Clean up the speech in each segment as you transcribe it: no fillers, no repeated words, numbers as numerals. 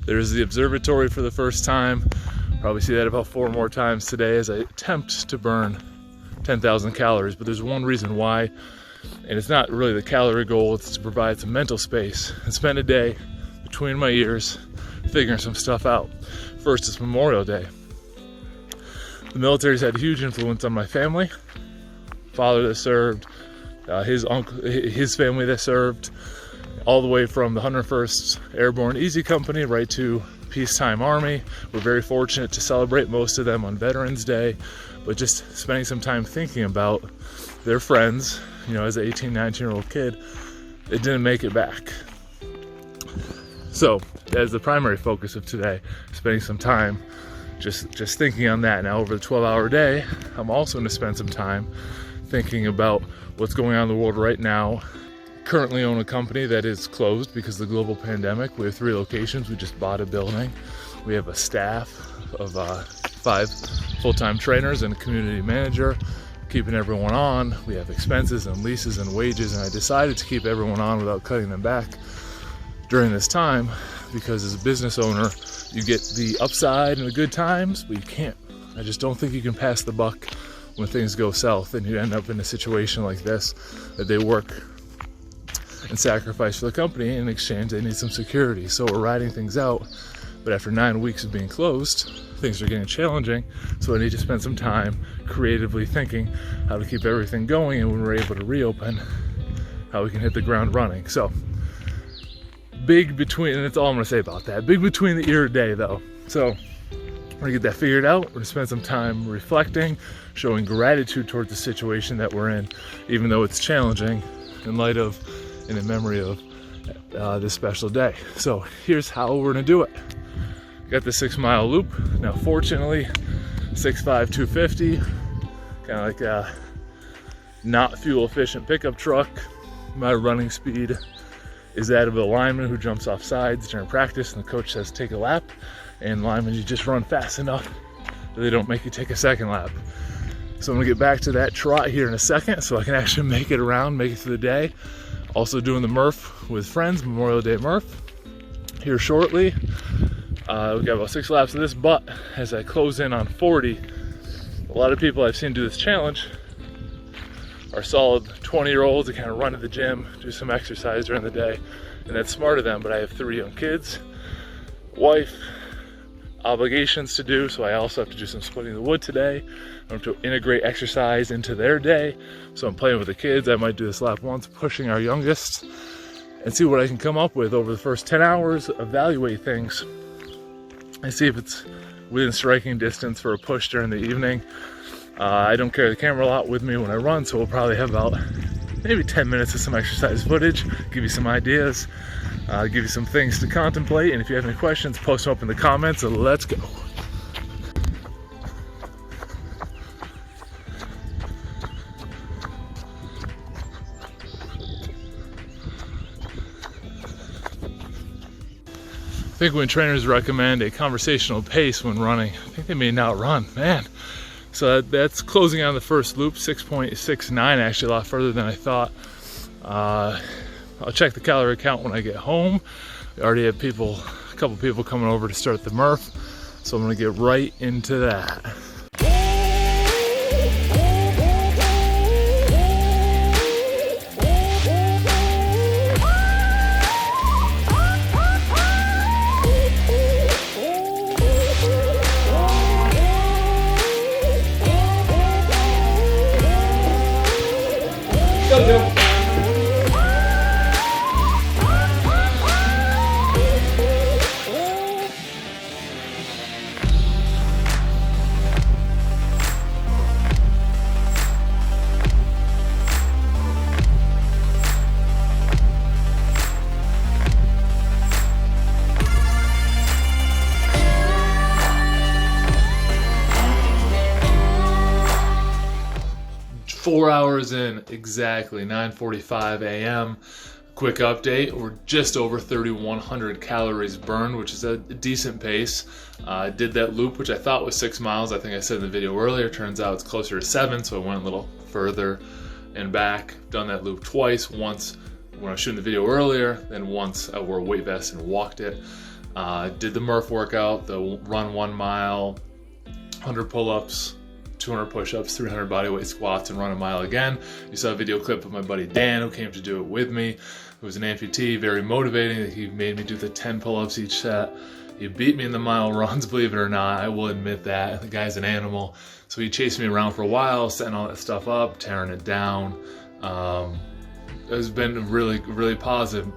There's the observatory for the first time. Probably see that about 4 more times today as I attempt to burn 10,000 calories. But there's one reason why, and it's not really the calorie goal, it's to provide some mental space and spend a day between my ears figuring some stuff out. First, it's Memorial Day. The military's had a huge influence on my family. Father that served, his uncle, his family that served, all the way from the 101st Airborne Easy Company right to peacetime Army. We're very fortunate to celebrate most of them on Veterans Day, but just spending some time thinking about their friends, you know, as an 18, 19-year-old kid, it didn't make it back. So that is the primary focus of today, spending some time just thinking on that. Now over the 12-hour day, I'm also going to spend some time thinking about what's going on in the world right now. Currently own a company that is closed because of the global pandemic. We have 3 locations. We just bought a building. We have a staff of 5 full-time trainers and a community manager, keeping everyone on. We have expenses and leases and wages, and I decided to keep everyone on without cutting them back during this time, because as a business owner, you get the upside and the good times, but you can't. I just don't think you can pass the buck when things go south and you end up in a situation like this, that they work and sacrifice for the company. In exchange, they need some security. So we're riding things out, but after 9 weeks of being closed, things are getting challenging. So I need to spend some time creatively thinking how to keep everything going, and when we're able to reopen, how we can hit the ground running. So big between, and that's all I'm gonna say about that. Big between the ear day though. So we're gonna get that figured out. We're gonna spend some time reflecting, showing gratitude towards the situation that we're in, even though it's challenging, in light of and in memory of this special day. So here's how we're gonna do it. Got the 6-mile loop. Now fortunately, 6'5", 250, kind of like a not fuel efficient pickup truck. My running speed is that of a lineman who jumps off sides during practice and the coach says take a lap, and linemen, you just run fast enough that they don't make you take a second lap. So I'm gonna get back to that trot here in a second so I can actually make it around, make it through the day. Also doing the Murph with friends, Memorial Day Murph, here shortly. We've got about 6 laps of this, but as I close in on 40, a lot of people I've seen do this challenge are solid 20-year-olds that kind of run to the gym, do some exercise during the day, and that's smart of them. But I have 3 young kids, wife, obligations to do, so I also have to do some splitting the wood today. I have to integrate exercise into their day, so I'm playing with the kids. I might do this lap once, pushing our youngest, and see what I can come up with over the first 10 hours, evaluate things, and see if it's within striking distance for a push during the evening. I don't carry the camera a lot with me when I run, so we'll probably have about maybe 10 minutes of some exercise footage, give you some ideas, give you some things to contemplate, and if you have any questions, post them up in the comments, and let's go. I think when trainers recommend a conversational pace when running, I think they may not run, man. So that's closing on the first loop, 6.69, actually a lot further than I thought. I'll check the calorie count when I get home. We already have a couple people coming over to start the Murph, so I'm gonna get right into that. 4 hours in, exactly 9:45 a.m. Quick update, we're just over 3,100 calories burned, which is a decent pace. Did that loop, which I thought was 6 miles. I think I said in the video earlier, turns out it's closer to 7, so I went a little further and back. Done that loop twice, once when I was shooting the video earlier, then once I wore a weight vest and walked it. Did the Murph workout, the run 1 mile, 100 pull-ups, 200 push-ups, 300 bodyweight squats, and run a mile again. You saw a video clip of my buddy Dan, who came to do it with me, who was an amputee, very motivating. He made me do the 10 pull-ups each set. He beat me in the mile runs, believe it or not. I will admit that. The guy's an animal. So he chased me around for a while, setting all that stuff up, tearing it down. It's been really, really positive.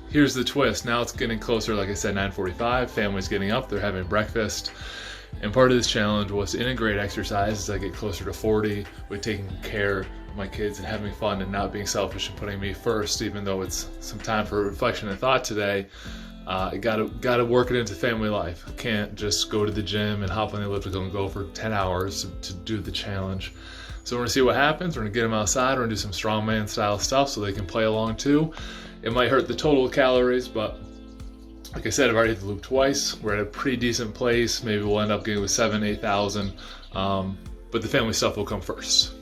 Here's the twist. Now it's getting closer, like I said, 9:45. Family's getting up, they're having breakfast. And part of this challenge was to integrate exercise as I get closer to 40 with taking care of my kids and having fun and not being selfish and putting me first, even though it's some time for reflection and thought today. I gotta work it into family life. I can't just go to the gym and hop on the elliptical and go for 10 hours to do the challenge. So we're gonna see what happens. We're gonna get them outside. We're gonna do some strongman style stuff so they can play along too. It might hurt the total calories, but like I said, I've already hit the loop twice. We're at a pretty decent place. Maybe we'll end up getting with 7,000, 8,000. But the family stuff will come first.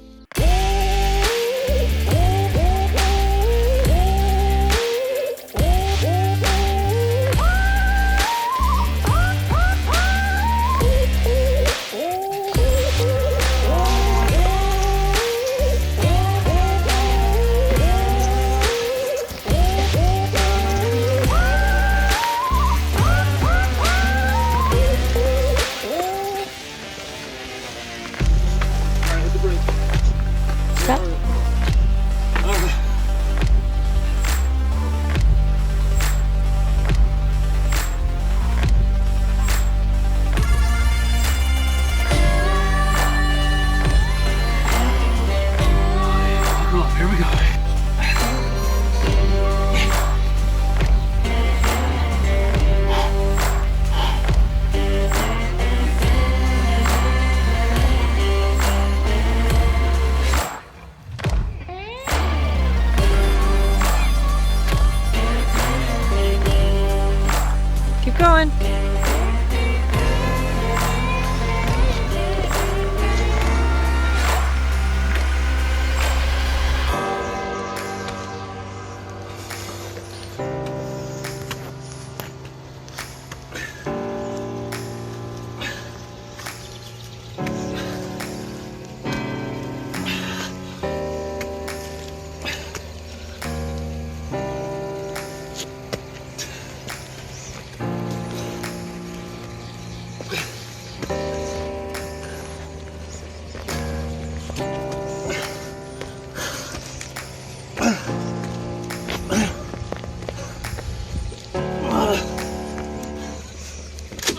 Keep going.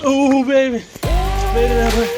Oh, baby. Made it that way.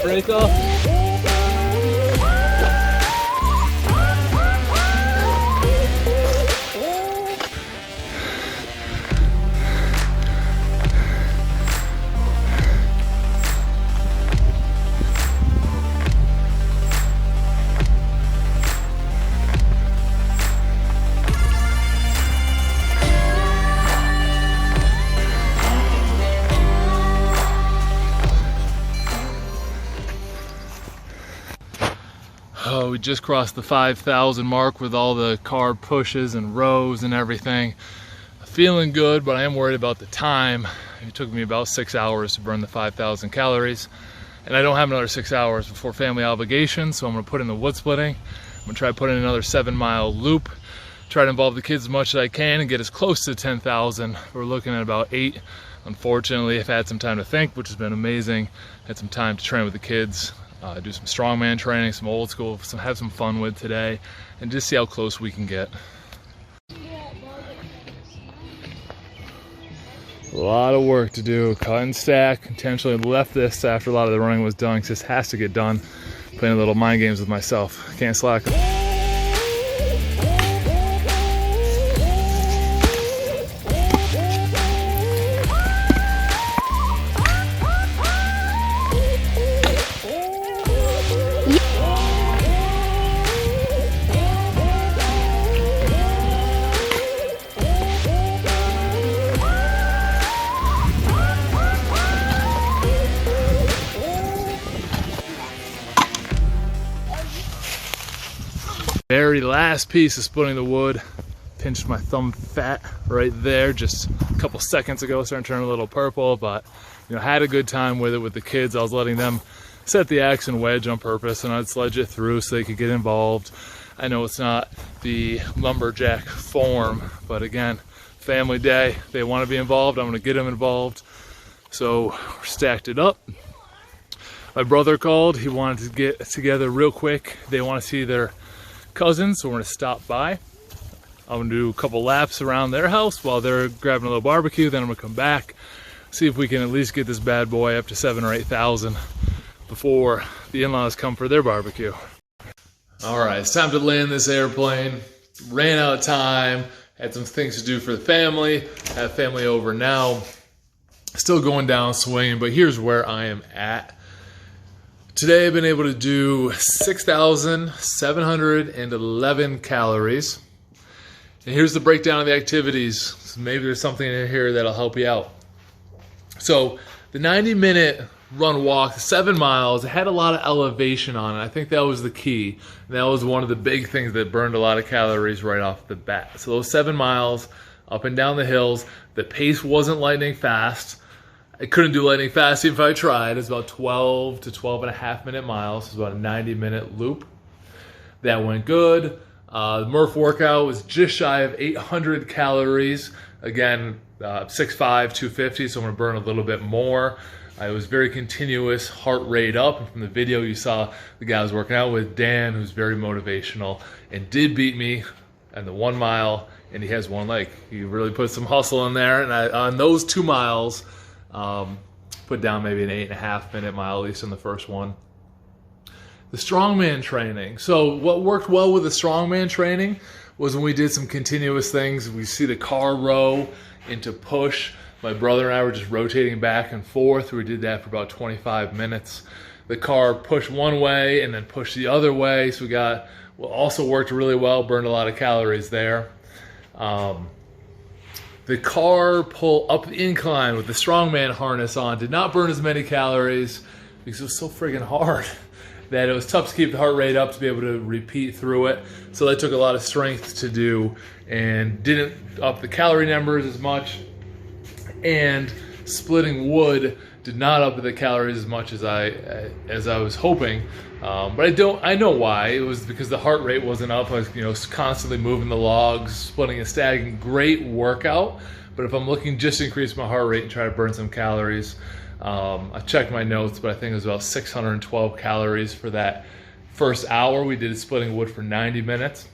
Break off. Oh, we just crossed the 5,000 mark with all the carb pushes and rows and everything. Feeling good, but I am worried about the time. It took me about 6 hours to burn the 5,000 calories. And I don't have another 6 hours before family obligations, so I'm gonna put in the wood splitting. I'm gonna try to put in another 7-mile loop. try to involve the kids as much as I can and get as close to 10,000. We're looking at about 8. Unfortunately, I've had some time to think, which has been amazing. Had some time to train with the kids, do some strongman training, some old school, have some fun with today, and just see how close we can get. A lot of work to do. Cut and stack. Intentionally left this after a lot of the running was done, because this has to get done. Playing a little mind games with myself. Can't slack. Very last piece of splitting the wood. Pinched my thumb fat right there just a couple seconds ago, starting to turn a little purple, but had a good time with it with the kids. I was letting them set the axe and wedge on purpose, and I'd sledge it through so they could get involved. I know it's not the lumberjack form, but again, family day. They want to be involved. I'm going to get them involved. So we stacked it up. My brother called. He wanted to get together real quick. They want to see their cousins, so we're going to stop by. I'm going to do a couple laps around their house while they're grabbing a little barbecue. Then I'm going to come back, see if we can at least get this bad boy up to 7,000 or 8,000 before the in-laws come for their barbecue. All right, it's time to land this airplane. Ran out of time, had some things to do for the family, have family over now. Still going down swinging, but here's where I am at. Today I've been able to do 6,711 calories. And here's the breakdown of the activities. So maybe there's something in here that'll help you out. So the 90-minute run walk, 7 miles, it had a lot of elevation on it. I think that was the key. And that was one of the big things that burned a lot of calories right off the bat. So those 7 miles up and down the hills, the pace wasn't lightning fast. I couldn't do lightning fast even if I tried. It's about 12 to 12.5 minute miles. It's about a 90-minute loop. That went good. The Murph workout was just shy of 800 calories. Again, 6'5", 250, so I'm going to burn a little bit more. It was very continuous, heart rate up. And from the video you saw the guy I was working out with, Dan, who's very motivational, and did beat me in the 1 mile, and he has one leg. He really put some hustle in there, and on those 2 miles, put down maybe an 8.5 minute mile, at least in the first one. The strongman training. So what worked well with the strongman training was when we did some continuous things. We see the car row into push. My brother and I were just rotating back and forth. We did that for about 25 minutes. The car pushed one way and then pushed the other way. So also worked really well, burned a lot of calories there. The car pull up the incline with the strongman harness on did not burn as many calories because it was so friggin' hard that it was tough to keep the heart rate up to be able to repeat through it. So that took a lot of strength to do and didn't up the calorie numbers as much. And splitting wood did not up the calories as much as I was hoping. But I know why. It was because the heart rate wasn't up. I was constantly moving the logs, splitting and stacking. Great workout. But if I'm looking just to increase my heart rate and try to burn some calories, I checked my notes, but I think it was about 612 calories for that first hour. We did splitting wood for 90 minutes.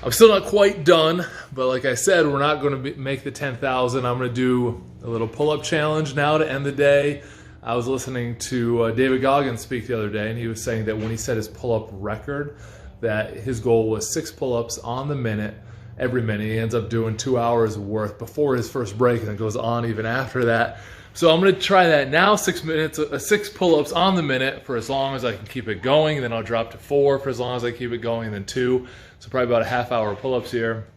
I'm still not quite done, but like I said, we're not going to make the 10,000. I'm going to do a little pull-up challenge now to end the day. I was listening to David Goggins speak the other day, and he was saying that when he set his pull-up record, that his goal was 6 pull-ups on the minute, every minute. He ends up doing 2 hours worth before his first break, and it goes on even after that. So I'm going to try that now, 6 pull-ups on the minute for as long as I can keep it going. And then I'll drop to 4 for as long as I keep it going, and then 2. So probably about a half hour pull-ups here.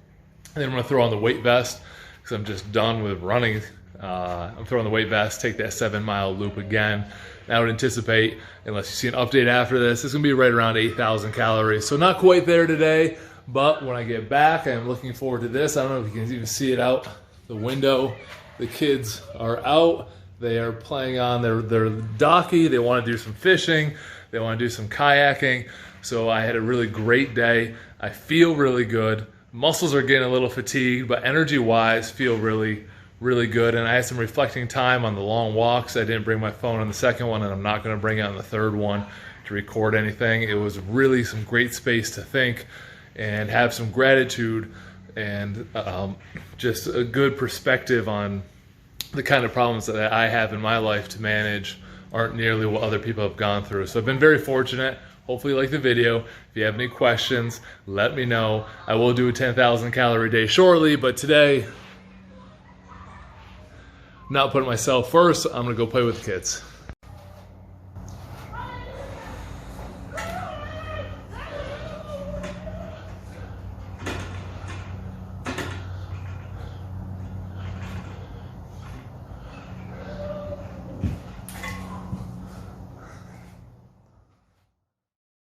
And then I'm going to throw on the weight vest because I'm just done with running. I'm throwing the weight vest, take that 7 mile loop again. And I would anticipate, unless you see an update after this, it's going to be right around 8,000 calories. So not quite there today, but when I get back, I'm looking forward to this. I don't know if you can even see it out the window. The kids are out. They are playing on their docky. They want to do some fishing. They want to do some kayaking. So I had a really great day. I feel really good. Muscles are getting a little fatigued, but energy-wise, feel really, really good. And I had some reflecting time on the long walks. I didn't bring my phone on the second one, and I'm not going to bring it on the third one to record anything. It was really some great space to think and have some gratitude and just a good perspective on the kind of problems that I have in my life to manage aren't nearly what other people have gone through. So I've been very fortunate. Hopefully you like the video. If you have any questions, let me know. I will do a 10,000 calorie day shortly, but today, not putting myself first, I'm gonna go play with the kids.